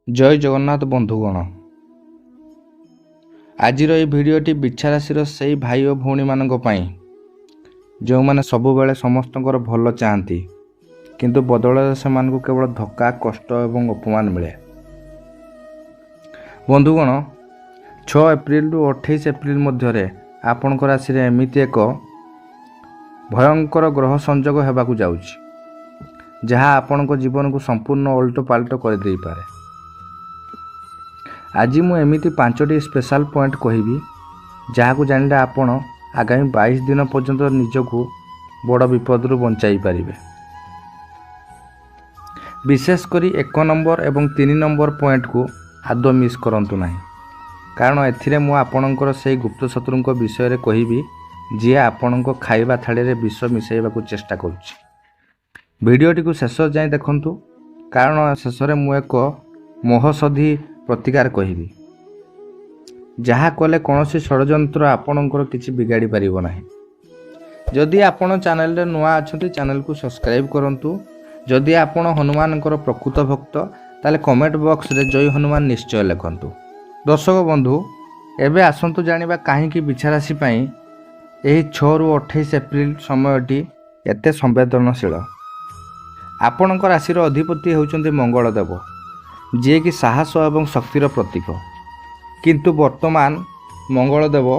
जय जगन्नाथ बंधुगण। आजिर ये भिडियोटी बिछा राशि से भाई और भौणी मानक पई जो माने सबु बेले समस्तंकर भल चाहती किंतु बदल से केवल धक्का कष्ट एवं अपमान मिले। बंधुगण 6 एप्रिल रु 28 एप्रिल मध्य आपणकर राशि एमती एक भयंकर ग्रह संजोग होगाकू जाउछि जहाँ आपणक जीवन को संपूर्ण ओल्ट पाल्ट कर दे पारे। आज मु एमिति 5टी स्पेशल पॉइंट कहबी जहाँ जानले आपण आगामी 22 दिन पर्यंत निजको बड़ विपद बचाई पारिबे। विशेषकर 1 नंबर एवं 3 नंबर पॉइंट को आदौ मिस करंतु नहीं, कारण एथिरे मु आपणकर से गुप्त शत्रुंक विषय कहबी जी आपणक खाइबा थाली रे विष मिसाइबा चेष्टा करुछि। भिडियोटी को शेष जाए देखंतु, कारण शेष में मु एक मोहसधी प्रतिकार कहबी जहाँ कले कौन षड्यंत्र आपणकर किसी बिगाड़ी पारिबो नाही। जदि आपण चैनल रे नुआ अछंती चैनल को सब्सक्राइब करंतु। जदि आपण हनुमानकर प्रकृत भक्त ताले कमेंट बॉक्स रे जय हनुमान निश्चय लिखंतु। दर्शक बंधु एबे आसंतु जानिबा काहेकि बिछा राशि पई एही 6 रु 28 एप्रिल समयटी एते संवेदनशील। आपणक राशि अधिपति होउचंती मंगल देव जे कि साहस एवं शक्तिर प्रतीक, किंतु वर्तमान मंगल देव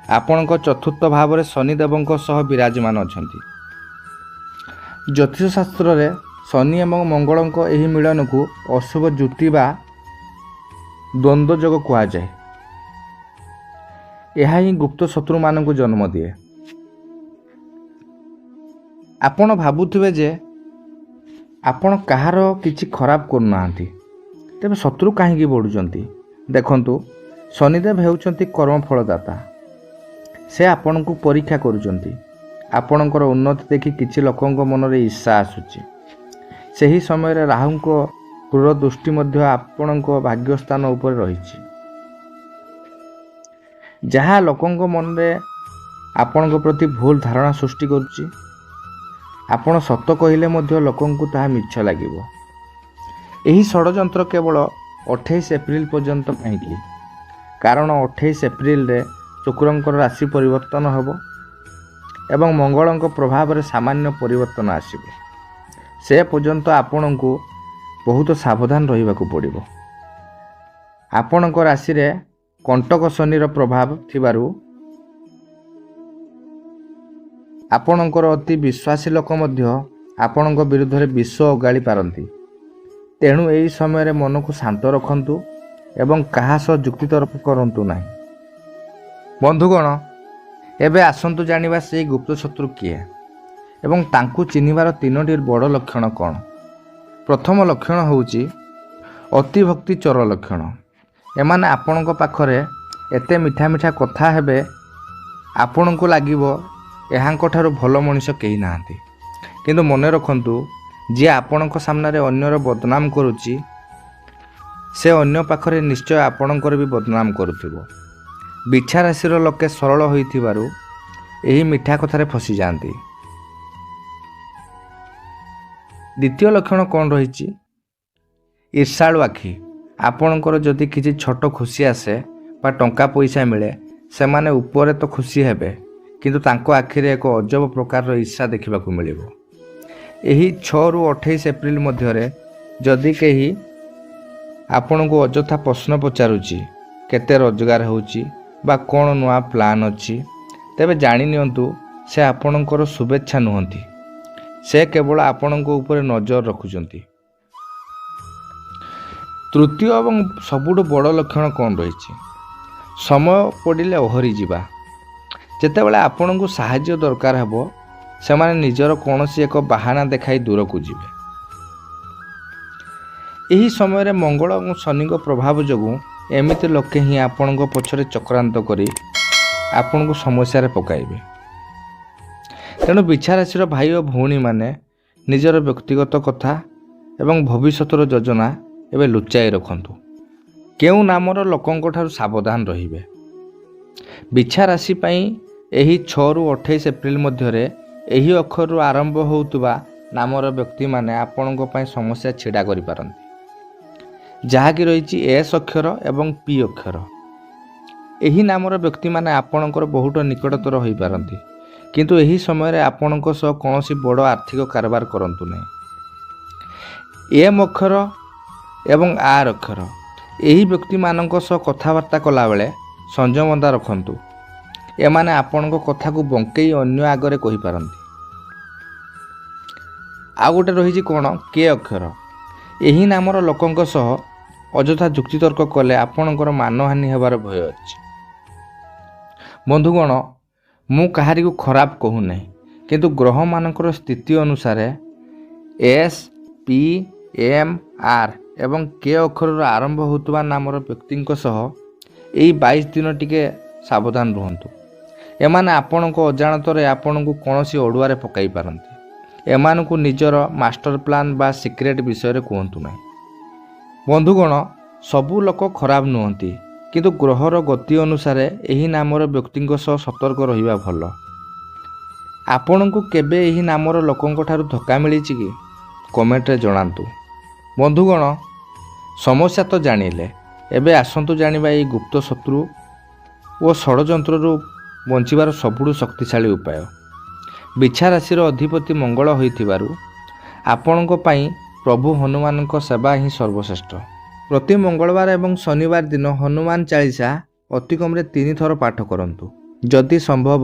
आपणक चतुर्थ भाव में शनिदेव सह विराजमान अछंती। ज्योतिष शास्त्र रे शनि एवं मंगल एही मिलन को अशुभ जुति बा द्वंद्व जोग कहा जाए। यह ही गुप्त शत्रु मान को जन्म दिए। आपण भाबुथिबे जे आपण कहार किछि खराब करना तेबे शत्रु कहीं बढ़ुचंती। देखंतु शनिदेव हेउचंती कर्मफलदाता। से आपण को परीक्षा करुचंती। आपणकर उन्नति देखि किछि लोकंक मन रे ईर्षा आसुची। सही समय रे राहुंको क्रूर दृष्टि मध्य आपणक भाग्यस्थान उपर रहिछि, जहाँ लोकंक मन रे आपणक प्रति भूल धारणा सृष्टि करुची। आपण सत कहले मध्य लोकंकु ताहा मिछ लागिबो। एही षड्यंत्र केवल 28 एप्रिल पर्यंत कहीं, कारण 28 एप्रिल रे शुक्रंकर राशि परिवर्तन होबो एवं मंगलंक प्रभाव रे सामान्य परिवर्तन आसीबो। से पर्यंत आपणको बहुत सावधान रहिबाकू पड़िबो। आपणक राशि रे कंटक शनिर प्रभाव थिबारु आपणकर अति विश्वासी लोक मध्य आपणक विरुद्ध रे विष ओगाड़ी पारंती। तेणु एही समय रे मन को शांत रखंतु एवं कहा सह जुक्ति तर्क करंतु नाही। बंधुगण एबे आसंतु जानिबा से गुप्त शत्रु किए एवं तांकु चिन्हिबार 3टी बड़ लक्षण कौन। प्रथम लक्षण होउची अति भक्ति चोर लक्षण। एमाने आपणक पाखरे एते मिठा मिठा कथा हेबे आपणको लागिबो एहांको ठारू भल मनीष केही नाहांती। किंतु मने रखंतु जे आपणक सामने रे अन्यर बदनाम करुची से अन्य पाखरे निश्चय आपणकर भी बदनाम करुथिबो। बिछा राशिर लोके सरल होइथिबारु एही मिठा कथारे फसी जांती। द्वितीय लक्षण कौन रही? ईर्षाळु आखि। आपणकर जदि किछि छोट खुशी आसे बा टंका पैसा मिले सेमाने उपरे तो खुशी हेबे, किंतु तांको आखिरे एक अजब प्रकार ईर्षा देखा मिले। यही 6 रु 28 एप्रिल मध्य जदि कहीं आपण को अजथा प्रश्न पचारुची केते रोजगार होउची बा कौन नुआ प्लान अच्छी, तेबे जानि नियंतु से आपणकर शुभेच्छा नुहंती। से केवल आपणक ऊपर नजर रखुचंती। तृतीय एवं सबुठ बड़ लक्षण कौन रही? समय पड़िले ओहरी जिबा। जेतेबेले आपन को साहाय्य दरकार हेबो सेमाने निजर कौनसी एक बहाना देखाई दूर को जिबे। एही समय रे मंगल और शनि को प्रभाव जोगु एमिति लोके ही आपन को पछरे चक्रांत करी आपन को समस्या रे पकाइबे। तेणु बिछा राशि भाई और भौणी माने निजर व्यक्तिगत कथा एवं भविष्यतर योजना एवं लुचाई रखंतु। केउ नामर लोकंक ठारू सावधान रहिबे। बिछा राशि पई एही 6 रु 28 एप्रिल मध्य एही अक्षर आरंभ होउतबा नामर व्यक्ति माने आपणक पई समस्या छिड़ा करि पारंती। ଯାହାକି ରହିଛି ଏସ୍ ଅକ୍ଷର ଏବଂ ପି ଅକ୍ଷର। ଏହି ନାମର ବ୍ୟକ୍ତିମାନେ ଆପଣଙ୍କର ବହୁତ ନିକଟତର ହୋଇପାରନ୍ତି, କିନ୍ତୁ ଏହି ସମୟରେ ଆପଣଙ୍କ ସହ କୌଣସି ବଡ଼ ଆର୍ଥିକ କାରବାର କରନ୍ତୁ ନାହିଁ। ଏମ୍ ଅକ୍ଷର ଏବଂ ଆର୍ ଅକ୍ଷର, ଏହି ବ୍ୟକ୍ତିମାନଙ୍କ ସହ କଥାବାର୍ତ୍ତା କଲାବେଳେ ସଂଯମତା ରଖନ୍ତୁ। ଏମାନେ ଆପଣଙ୍କ କଥାକୁ ବଙ୍କେଇ ଅନ୍ୟ ଆଗରେ କହିପାରନ୍ତି। ଆଉ ଗୋଟେ ରହିଛି କ'ଣ, କେ ଅକ୍ଷର। ଏହି ନାମର ଲୋକଙ୍କ ସହ ଅଯଥା ଯୁକ୍ତିତର୍କ କଲେ ଆପଣଙ୍କର ମାନହାନି ହେବାର ଭୟ ଅଛି। ବନ୍ଧୁଗଣ, ମୁଁ କାହାରିକୁ ଖରାପ କହୁନାହିଁ, କିନ୍ତୁ ଗ୍ରହମାନଙ୍କର ସ୍ଥିତି ଅନୁସାରେ ଏସ୍, ପି, ଏମ୍, ଆର୍ ଏବଂ କେ ଅକ୍ଷରରୁ ଆରମ୍ଭ ହେଉଥିବା ନାମର ବ୍ୟକ୍ତିଙ୍କ ସହ ଏହି 22 ଦିନ ଟିକେ ସାବଧାନ ରୁହନ୍ତୁ। ଏମାନେ ଆପଣଙ୍କ ଅଜାଣତରେ ଆପଣଙ୍କୁ କୌଣସି ଅଡ଼ୁଆରେ ପକାଇ ପାରନ୍ତି। ଏମାନଙ୍କୁ ନିଜର ମାଷ୍ଟର ପ୍ଲାନ୍ ବା ସିକ୍ରେଟ୍ ବିଷୟରେ କୁହନ୍ତୁ ନାହିଁ। ବନ୍ଧୁଗଣ, ସବୁ ଲୋକ ଖରାପ ନୁହନ୍ତି, କିନ୍ତୁ ଗ୍ରହର ଗତି ଅନୁସାରେ ଏହି ନାମର ବ୍ୟକ୍ତିଙ୍କ ସହ ସତର୍କ ରହିବା ଭଲ। ଆପଣଙ୍କୁ କେବେ ଏହି ନାମର ଲୋକଙ୍କ ଠାରୁ ଧୋକା ମିଳିଛି କି? କମେଣ୍ଟରେ ଜଣାନ୍ତୁ। ବନ୍ଧୁଗଣ, ସମସ୍ୟା ତ ଜାଣିଲେ, ଏବେ ଆସନ୍ତୁ ଜାଣିବା ଏହି ଗୁପ୍ତ ଶତ୍ରୁ ଓ ଷଡ଼ଯନ୍ତ୍ରରୁ ବଞ୍ଚିବାର ସବୁଠୁ ଶକ୍ତିଶାଳୀ ଉପାୟ। ବିଛା ରାଶିର ଅଧିପତି ମଙ୍ଗଳ ହୋଇଥିବାରୁ ଆପଣଙ୍କ ପାଇଁ ପ୍ରଭୁ ହନୁମାନଙ୍କ ସେବା ହିଁ ସର୍ବଶ୍ରେଷ୍ଠ। ପ୍ରତି ମଙ୍ଗଳବାର ଏବଂ ଶନିବାର ଦିନ ହନୁମାନ ଚାଳିଶା ଅତି କମ୍ରେ 3 ଥର ପାଠ କରନ୍ତୁ। ଯଦି ସମ୍ଭବ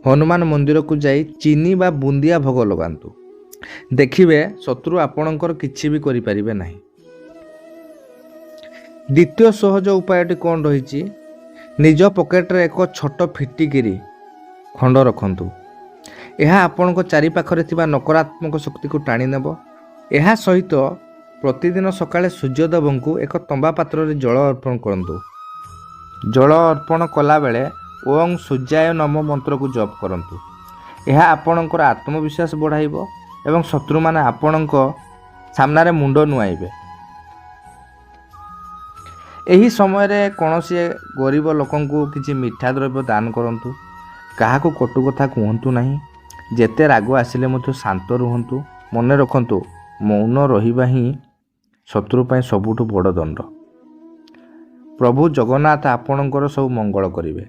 ହନୁମାନ ମନ୍ଦିରକୁ ଯାଇ ଚିନି ବା ବୁନ୍ଦିଆ ଭୋଗ ଲଗାନ୍ତୁ। ଦେଖିବେ ଶତ୍ରୁ ଆପଣଙ୍କର କିଛି ବି କରିପାରିବେ ନାହିଁ। ଦ୍ୱିତୀୟ ସହଜ ଉପାୟଟି କ'ଣ ରହିଛି? ନିଜ ପକେଟରେ ଏକ ଛୋଟ ଫିଟିକିରି ଖଣ୍ଡ ରଖନ୍ତୁ। ଏହା ଆପଣଙ୍କ ଚାରିପାଖରେ ଥିବା ନକାରାତ୍ମକ ଶକ୍ତିକୁ ଟାଣି ନେବ। ଏହା ସହିତ ପ୍ରତିଦିନ ସକାଳେ ସୂର୍ଯ୍ୟଦେବଙ୍କୁ ଏକ ତମ୍ବା ପାତ୍ରରେ ଜଳ ଅର୍ପଣ କରନ୍ତୁ। ଜଳ ଅର୍ପଣ କଲାବେଳେ ଓଂ ସୂର୍ଯ୍ୟାୟ ନମ ମନ୍ତ୍ରକୁ ଜପ କରନ୍ତୁ। ଏହା ଆପଣଙ୍କର ଆତ୍ମବିଶ୍ୱାସ ବଢ଼ାଇବ ଏବଂ ଶତ୍ରୁମାନେ ଆପଣଙ୍କ ସାମ୍ନାରେ ମୁଣ୍ଡ ନୁଆଇବେ। ଏହି ସମୟରେ କୌଣସି ଗରିବ ଲୋକଙ୍କୁ କିଛି ମିଠା ଦ୍ରବ୍ୟ ଦାନ କରନ୍ତୁ। କାହାକୁ କଟୁ କଥା କୁହନ୍ତୁ ନାହିଁ। ଯେତେ ରାଗ ଆସିଲେ ମଧ୍ୟ ଶାନ୍ତ ରୁହନ୍ତୁ। ମନେ ରଖନ୍ତୁ, ମୌନ ରହିବା ହିଁ ଶତ୍ରୁ ପାଇଁ ସବୁଠୁ ବଡ଼ ଦଣ୍ଡ। ପ୍ରଭୁ ଜଗନ୍ନାଥ ଆପଣଙ୍କର ସବୁ ମଙ୍ଗଳ କରିବେ।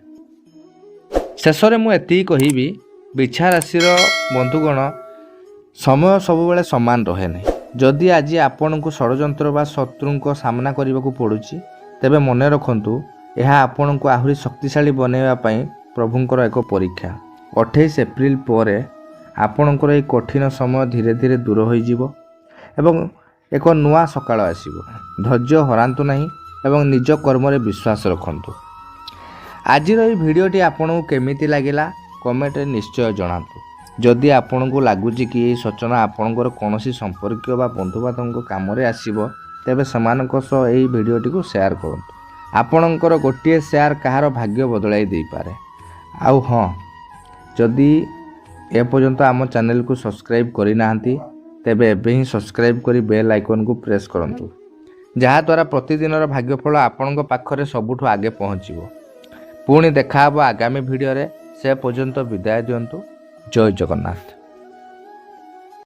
ଶେଷରେ ମୁଁ ଏତିକି କହିବି, ବିଛା ରାଶିର ବନ୍ଧୁଗଣ, ସମୟ ସବୁବେଳେ ସମାନ ରହେ ନାହିଁ। ଯଦି ଆଜି ଆପଣଙ୍କୁ ଷଡ଼ଯନ୍ତ୍ର ବା ଶତ୍ରୁଙ୍କ ସାମ୍ନା କରିବାକୁ ପଡ଼ୁଛି, ତେବେ ମନେ ରଖନ୍ତୁ, ଏହା ଆପଣଙ୍କୁ ଆହୁରି ଶକ୍ତିଶାଳୀ ବନାଇବା ପାଇଁ ପ୍ରଭୁଙ୍କର ଏକ ପରୀକ୍ଷା। 28 ଏପ୍ରିଲ ପରେ ଆପଣଙ୍କର ଏହି କଠିନ ସମୟ ଧୀରେ ଧୀରେ ଦୂର ହୋଇଯିବ ଏବଂ ଏକ ନୂଆ ସକାଳ ଆସିବ। ଧୈର୍ଯ୍ୟ ହରାନ୍ତୁ ନାହିଁ ଏବଂ ନିଜ କର୍ମରେ ବିଶ୍ୱାସ ରଖନ୍ତୁ। ଆଜିର ଏହି ଭିଡ଼ିଓଟି ଆପଣଙ୍କୁ କେମିତି ଲାଗିଲା କମେଣ୍ଟରେ ନିଶ୍ଚୟ ଜଣାନ୍ତୁ। ଯଦି ଆପଣଙ୍କୁ ଲାଗୁଛି କି ଏହି ସୂଚନା ଆପଣଙ୍କର କୌଣସି ସମ୍ପର୍କୀୟ ବା ବନ୍ଧୁବାନ୍ଧବଙ୍କ କାମରେ ଆସିବ, ତେବେ ସେମାନଙ୍କ ସହ ଏହି ଭିଡ଼ିଓଟିକୁ ସେୟାର କରନ୍ତୁ। ଆପଣଙ୍କର ଗୋଟିଏ ସେୟାର କାହାର ଭାଗ୍ୟ ବଦଳାଇ ଦେଇପାରେ। ଆଉ ହଁ, ଯଦି ଏପର୍ଯ୍ୟନ୍ତ ଆମ ଚ୍ୟାନେଲକୁ ସବସ୍କ୍ରାଇବ୍ କରିନାହାନ୍ତି, ତେବେ ଏବେ ହିଁ ସବସ୍କ୍ରାଇବ୍ କରି ବେଲ୍ ଆଇକନ୍କୁ ପ୍ରେସ୍ କରନ୍ତୁ, ଯାହାଦ୍ୱାରା ପ୍ରତିଦିନର ଭାଗ୍ୟଫଳ ଆପଣଙ୍କ ପାଖରେ ସବୁଠୁ ଆଗେ ପହଞ୍ଚିବ। ପୁଣି ଦେଖା ହେବ ଆଗାମୀ ଭିଡ଼ିଓରେ। ସେ ପର୍ଯ୍ୟନ୍ତ ବିଦାୟ ଦିଅନ୍ତୁ। ଜୟ ଜଗନ୍ନାଥ।